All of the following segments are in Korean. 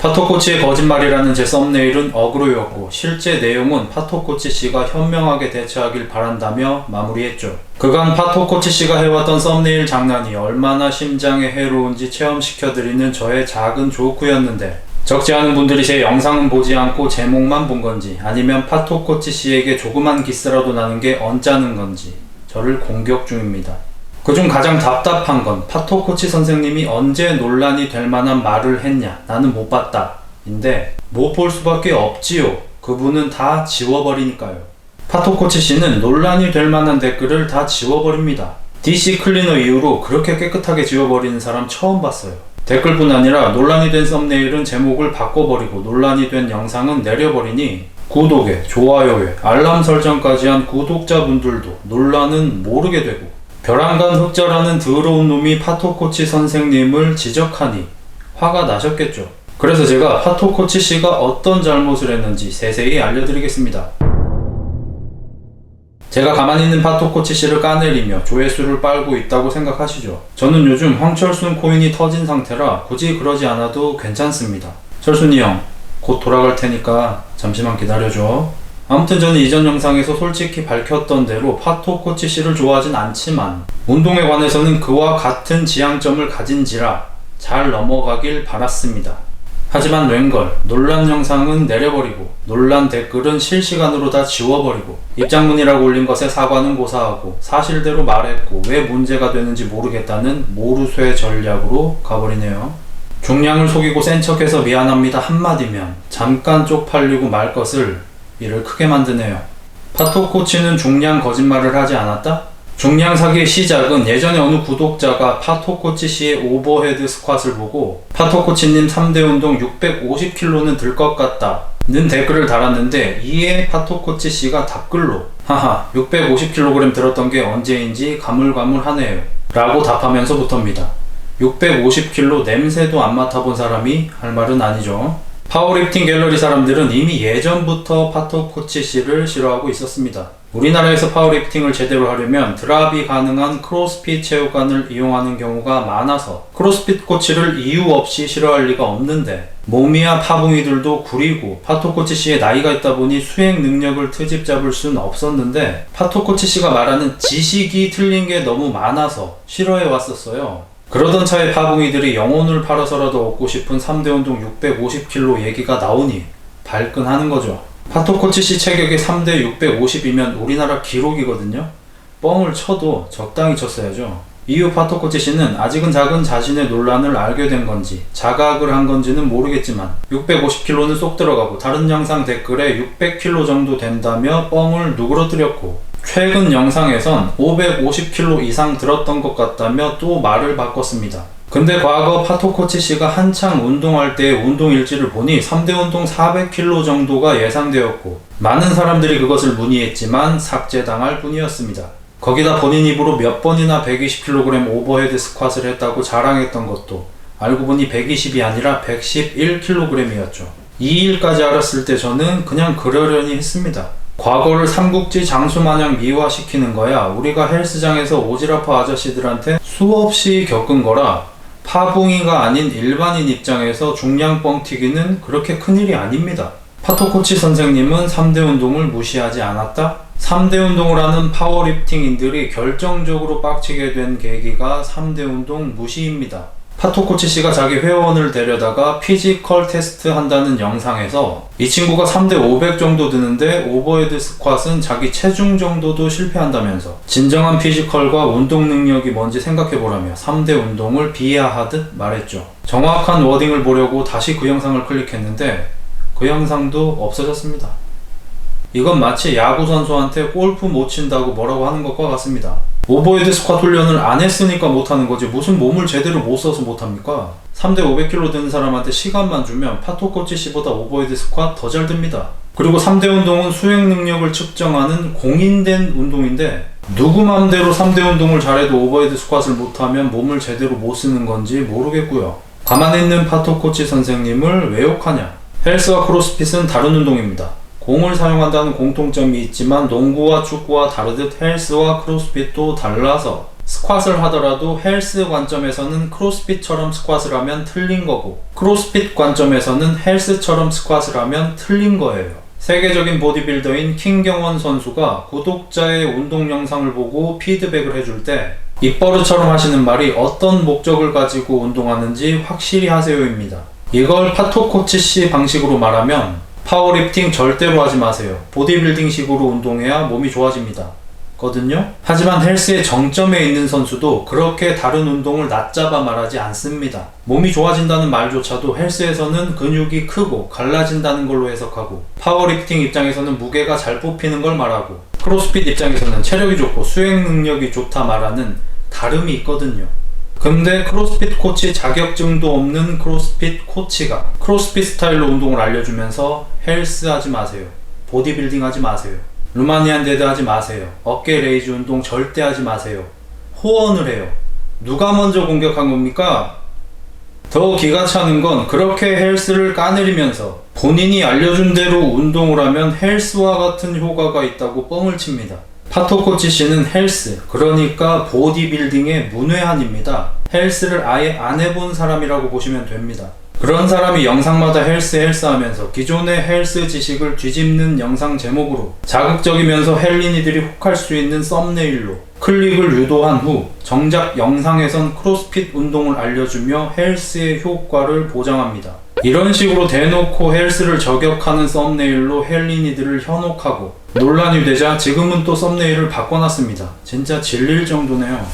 파토코치의 거짓말이라는 제 썸네일은 어그로였고 실제 내용은 파토코치 씨가 현명하게 대처하길 바란다며 마무리했죠. 그간 파토코치 씨가 해왔던 썸네일 장난이 얼마나 심장에 해로운지 체험시켜드리는 저의 작은 조크였는데 적지 않은 분들이 제 영상은 보지 않고 제목만 본 건지 아니면 파토코치 씨에게 조그만 기스라도 나는 게 언짢은 건지 저를 공격 중입니다. 그중 가장 답답한 건 파토코치 선생님이 언제 논란이 될 만한 말을 했냐, 나는 못 봤다 인데 못 볼 수밖에 없지요. 그분은 다 지워버리니까요. 파토코치 씨는 논란이 될 만한 댓글을 다 지워버립니다. DC 클리너 이후로 그렇게 깨끗하게 지워버리는 사람 처음 봤어요. 댓글뿐 아니라 논란이 된 썸네일은 제목을 바꿔버리고 논란이 된 영상은 내려버리니 구독에, 좋아요에, 알람 설정까지 한 구독자분들도 논란은 모르게 되고 벼랑간 흑자라는 더러운 놈이 파토코치 선생님을 지적하니 화가 나셨겠죠. 그래서 제가 파토코치 씨가 어떤 잘못을 했는지 세세히 알려드리겠습니다. 제가 가만히 있는 파토코치 씨를 까내리며 조회수를 빨고 있다고 생각하시죠. 저는 요즘 황철순 코인이 터진 상태라 굳이 그러지 않아도 괜찮습니다. 철순이 형, 곧 돌아갈 테니까 잠시만 기다려줘. 아무튼 저는 이전 영상에서 솔직히 밝혔던 대로 파토코치 씨를 좋아하진 않지만 운동에 관해서는 그와 같은 지향점을 가진지라 잘 넘어가길 바랐습니다. 하지만 웬걸 논란 영상은 내려버리고 논란 댓글은 실시간으로 다 지워버리고 입장문이라고 올린 것에 사과는 고사하고 사실대로 말했고 왜 문제가 되는지 모르겠다는 모르쇠 전략으로 가버리네요. 중량을 속이고 센 척해서 미안합니다 한마디면 잠깐 쪽팔리고 말 것을 이를 크게 만드네요. 파토코치는 중량 거짓말을 하지 않았다? 중량 사기의 시작은 예전에 어느 구독자가 파토코치 씨의 오버헤드 스쿼트를 보고 파토코치님 3대 운동 650kg는 들 것 같다 는 댓글을 달았는데 이에 파토코치 씨가 답글로 하하 650kg 들었던 게 언제인지 가물가물하네요 라고 답하면서부터입니다. 650kg 냄새도 안 맡아본 사람이 할 말은 아니죠. 파워리프팅 갤러리 사람들은 이미 예전부터 파토코치 씨를 싫어하고 있었습니다. 우리나라에서 파워리프팅을 제대로 하려면 드랍이 가능한 크로스핏 체육관을 이용하는 경우가 많아서 크로스핏 코치를 이유 없이 싫어할 리가 없는데 몸이야 파붕이들도 구리고 파토코치 씨의 나이가 있다 보니 수행 능력을 트집 잡을 순 없었는데 파토코치 씨가 말하는 지식이 틀린 게 너무 많아서 싫어해 왔었어요. 그러던 차에 파붕이들이 영혼을 팔아서라도 얻고 싶은 3대 운동 650kg 얘기가 나오니 발끈하는 거죠. 파토코치 씨 체격이 3대 650이면 우리나라 기록이거든요. 뻥을 쳐도 적당히 쳤어야죠. 이후 파토코치 씨는 아직은 작은 자신의 논란을 알게 된 건지 자각을 한 건지는 모르겠지만 650kg는 쏙 들어가고 다른 영상 댓글에 600kg 정도 된다며 뻥을 누그러뜨렸고 최근 영상에선 550kg 이상 들었던 것 같다며 또 말을 바꿨습니다. 근데 과거 파토코치 씨가 한창 운동할 때의 운동 일지를 보니 3대 운동 400kg 정도가 예상되었고 많은 사람들이 그것을 문의했지만 삭제당할 뿐이었습니다. 거기다 본인 입으로 몇 번이나 120kg 오버헤드 스쿼트를 했다고 자랑했던 것도 알고 보니 120이 아니라 111kg이었죠. 이 일까지 알았을 때 저는 그냥 그러려니 했습니다. 과거를 삼국지 장수마냥 미화시키는 거야 우리가 헬스장에서 오지라퍼 아저씨들한테 수없이 겪은 거라 파붕이가 아닌 일반인 입장에서 중량 뻥튀기는 그렇게 큰일이 아닙니다. 파토코치 선생님은 3대 운동을 무시하지 않았다? 3대 운동을 하는 파워리프팅인들이 결정적으로 빡치게 된 계기가 3대 운동 무시입니다. 파토코치 씨가 자기 회원을 데려다가 피지컬 테스트 한다는 영상에서 이 친구가 3대 500 정도 드는데 오버헤드 스쿼트는 자기 체중 정도도 실패한다면서 진정한 피지컬과 운동 능력이 뭔지 생각해보라며 3대 운동을 비하하듯 말했죠. 정확한 워딩을 보려고 다시 그 영상을 클릭했는데 그 영상도 없어졌습니다. 이건 마치 야구선수한테 골프 못 친다고 뭐라고 하는 것과 같습니다. 오버헤드 스쿼트 훈련을 안 했으니까 못하는 거지 무슨 몸을 제대로 못 써서 못합니까? 3대 500kg 드는 사람한테 시간만 주면 파토코치 씨보다 오버헤드 스쿼트 더 잘 듭니다. 그리고 3대 운동은 수행 능력을 측정하는 공인된 운동인데 누구 맘대로 3대 운동을 잘해도 오버헤드 스쿼트를 못하면 몸을 제대로 못 쓰는 건지 모르겠고요. 가만히 있는 파토코치 선생님을 왜 욕하냐? 헬스와 크로스핏은 다른 운동입니다. 공을 사용한다는 공통점이 있지만 농구와 축구와 다르듯 헬스와 크로스핏도 달라서 스쿼트를 하더라도 헬스 관점에서는 크로스핏처럼 스쿼트를 하면 틀린 거고, 크로스핏 관점에서는 헬스처럼 스쿼트를 하면 틀린 거예요. 세계적인 보디빌더인 킹경원 선수가 구독자의 운동 영상을 보고 피드백을 해줄 때 입버릇처럼 하시는 말이 어떤 목적을 가지고 운동하는지 확실히 하세요입니다. 이걸 파토코치씨 방식으로 말하면 파워리프팅 절대로 하지 마세요. 보디빌딩 식으로 운동해야 몸이 좋아집니다. 거든요. 하지만 헬스의 정점에 있는 선수도 그렇게 다른 운동을 낮잡아 말하지 않습니다. 몸이 좋아진다는 말조차도 헬스에서는 근육이 크고 갈라진다는 걸로 해석하고, 파워리프팅 입장에서는 무게가 잘 뽑히는 걸 말하고, 크로스핏 입장에서는 체력이 좋고 수행 능력이 좋다 말하는 다름이 있거든요. 근데 크로스핏 코치 자격증도 없는 크로스핏 코치가 크로스핏 스타일로 운동을 알려주면서 헬스 하지 마세요. 보디빌딩 하지 마세요. 루마니안 데드 하지 마세요. 어깨 레이즈 운동 절대 하지 마세요. 호언을 해요. 누가 먼저 공격한 겁니까? 더 기가 차는 건 그렇게 헬스를 까내리면서 본인이 알려준 대로 운동을 하면 헬스와 같은 효과가 있다고 뻥을 칩니다. 파토코치 씨는 헬스, 그러니까 보디빌딩의 문외한입니다. 헬스를 아예 안 해본 사람이라고 보시면 됩니다. 그런 사람이 영상마다 헬스 하면서 기존의 헬스 지식을 뒤집는 영상 제목으로 자극적이면서 헬린이들이 혹할 수 있는 썸네일로 클릭을 유도한 후 정작 영상에선 크로스핏 운동을 알려주며 헬스의 효과를 보장합니다. 이런 식으로 대놓고 헬스를 저격하는 썸네일로 헬린이들을 현혹하고 논란이 되자 지금은 또 썸네일을 바꿔놨습니다. 진짜 질릴 정도네요.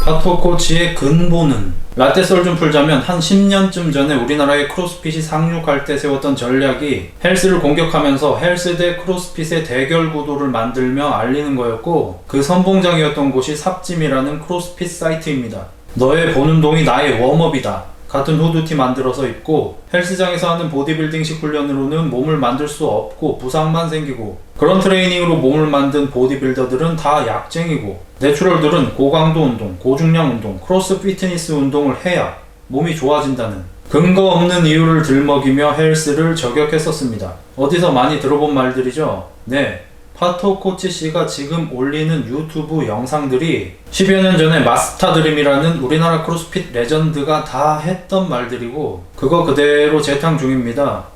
파토코치의 근본은, 라떼썰 좀 풀자면 한 10년쯤 전에 우리나라의 크로스핏이 상륙할 때 세웠던 전략이 헬스를 공격하면서 헬스 대 크로스핏의 대결 구도를 만들며 알리는 거였고, 그 선봉장이었던 곳이 삽짐이라는 크로스핏 사이트입니다. 너의 본 운동이 나의 웜업이다. 같은 후드티 만들어서 입고 헬스장에서 하는 보디빌딩식 훈련으로는 몸을 만들 수 없고 부상만 생기고, 그런 트레이닝으로 몸을 만든 보디빌더들은 다 약쟁이고, 내추럴들은 고강도 운동, 고중량 운동, 크로스 피트니스 운동을 해야 몸이 좋아진다는 근거 없는 이유를 들먹이며 헬스를 저격했었습니다. 어디서 많이 들어본 말들이죠? 네, 파토코치 씨가 지금 올리는 유튜브 영상들이 10여 년 전에 마스터드림이라는 우리나라 크로스핏 레전드가 다 했던 말들이고, 그거 그대로 재탕 중입니다.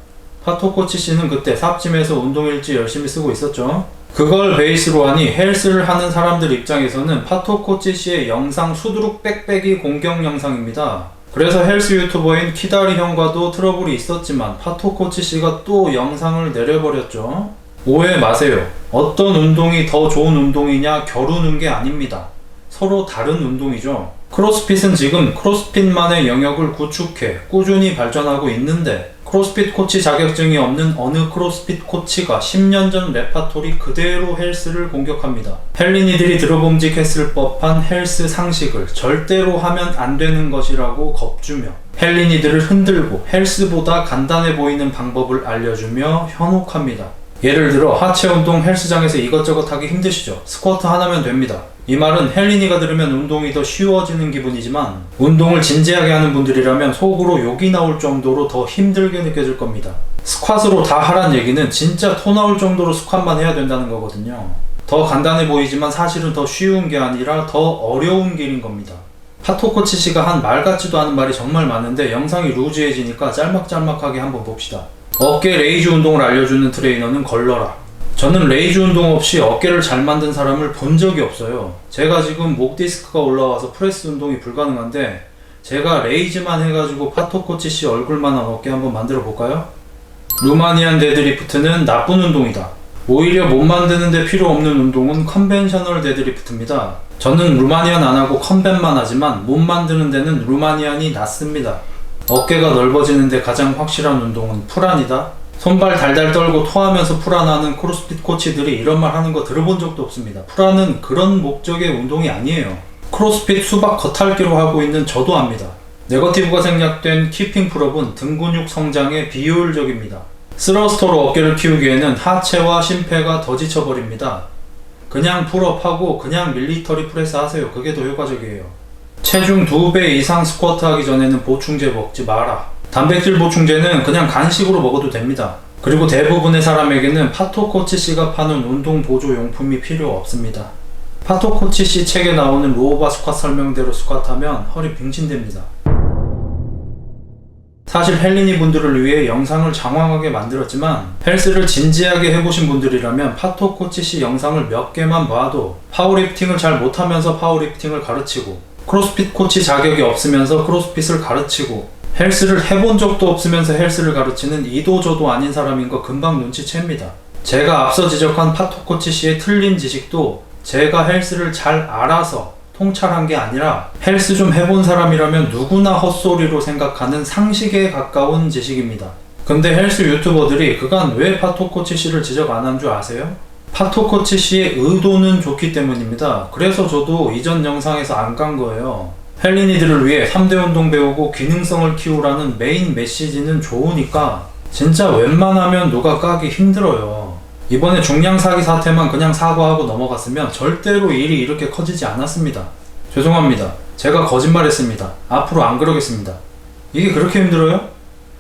파토코치 씨는 그때 삽짐에서 운동일지 열심히 쓰고 있었죠. 그걸 베이스로 하니 헬스를 하는 사람들 입장에서는 파토코치 씨의 영상 수두룩 빽빽이 공격 영상입니다. 그래서 헬스 유튜버인 키다리 형과도 트러블이 있었지만 파토코치 씨가 또 영상을 내려버렸죠. 오해 마세요. 어떤 운동이 더 좋은 운동이냐 겨루는 게 아닙니다. 서로 다른 운동이죠. 크로스핏은 지금 크로스핏만의 영역을 구축해 꾸준히 발전하고 있는데, 크로스핏 코치 자격증이 없는 어느 크로스핏 코치가 10년 전 레파토리 그대로 헬스를 공격합니다. 헬린이들이 들어봄직했을 법한 헬스 상식을 절대로 하면 안 되는 것이라고 겁주며, 헬린이들을 흔들고 헬스보다 간단해 보이는 방법을 알려주며 현혹합니다. 예를 들어 하체 운동 헬스장에서 이것저것 하기 힘드시죠? 스쿼트 하나면 됩니다. 이 말은 헬린이가 들으면 운동이 더 쉬워지는 기분이지만, 운동을 진지하게 하는 분들이라면 속으로 욕이 나올 정도로 더 힘들게 느껴질 겁니다. 스쿼트로 다 하란 얘기는 진짜 토 나올 정도로 스쿼트만 해야 된다는 거거든요. 더 간단해 보이지만 사실은 더 쉬운 게 아니라 더 어려운 길인 겁니다. 파토코치 씨가 한 말 같지도 않은 말이 정말 많은데 영상이 루즈해지니까 짤막짤막하게 한번 봅시다. 어깨 레이즈 운동을 알려주는 트레이너는 걸러라. 저는 레이즈 운동 없이 어깨를 잘 만든 사람을 본 적이 없어요. 제가 지금 목 디스크가 올라와서 프레스 운동이 불가능한데, 제가 레이즈만 해가지고 파토코치 씨 얼굴만한 어깨 한번 만들어 볼까요? 루마니안 데드리프트는 나쁜 운동이다. 오히려 못 만드는데 필요 없는 운동은 컨벤셔널 데드리프트입니다. 저는 루마니안 안 하고 컨벤만 하지만 못 만드는 데는 루마니안이 낫습니다. 어깨가 넓어지는데 가장 확실한 운동은 풀안이다. 손발 달달 떨고 토하면서 풀안하는 크로스핏 코치들이 이런 말 하는 거 들어본 적도 없습니다. 풀안은 그런 목적의 운동이 아니에요. 크로스핏 수박 겉핥기로 하고 있는 저도 압니다. 네거티브가 생략된 키핑 풀업은 등 근육 성장에 비효율적입니다. 스러스터로 어깨를 키우기에는 하체와 심폐가 더 지쳐버립니다. 그냥 풀업하고 그냥 밀리터리 프레스 하세요. 그게 더 효과적이에요. 체중 2배 이상 스쿼트 하기 전에는 보충제 먹지 마라. 단백질 보충제는 그냥 간식으로 먹어도 됩니다. 그리고 대부분의 사람에게는 파토코치 씨가 파는 운동 보조 용품이 필요 없습니다. 파토코치 씨 책에 나오는 로우바 스쿼트 설명대로 스쿼트하면 허리 빙신됩니다. 사실 헬린이 분들을 위해 영상을 장황하게 만들었지만 헬스를 진지하게 해보신 분들이라면 파토코치 씨 영상을 몇 개만 봐도 파워리프팅을 잘 못하면서 파워리프팅을 가르치고 크로스핏 코치 자격이 없으면서 크로스핏을 가르치고 헬스를 해본 적도 없으면서 헬스를 가르치는 이도저도 아닌 사람인 거 금방 눈치챕니다. 제가 앞서 지적한 파토코치 씨의 틀린 지식도 제가 헬스를 잘 알아서 통찰한 게 아니라 헬스 좀 해본 사람이라면 누구나 헛소리로 생각하는 상식에 가까운 지식입니다. 근데 헬스 유튜버들이 그간 왜 파토코치 씨를 지적 안 한 줄 아세요? 파토코치 씨의 의도는 좋기 때문입니다. 그래서 저도 이전 영상에서 안 깐 거예요. 헬린이들을 위해 3대 운동 배우고 기능성을 키우라는 메인 메시지는 좋으니까 진짜 웬만하면 누가 까기 힘들어요. 이번에 중량 사기 사태만 그냥 사과하고 넘어갔으면 절대로 일이 이렇게 커지지 않았습니다. 죄송합니다. 제가 거짓말했습니다. 앞으로 안 그러겠습니다. 이게 그렇게 힘들어요?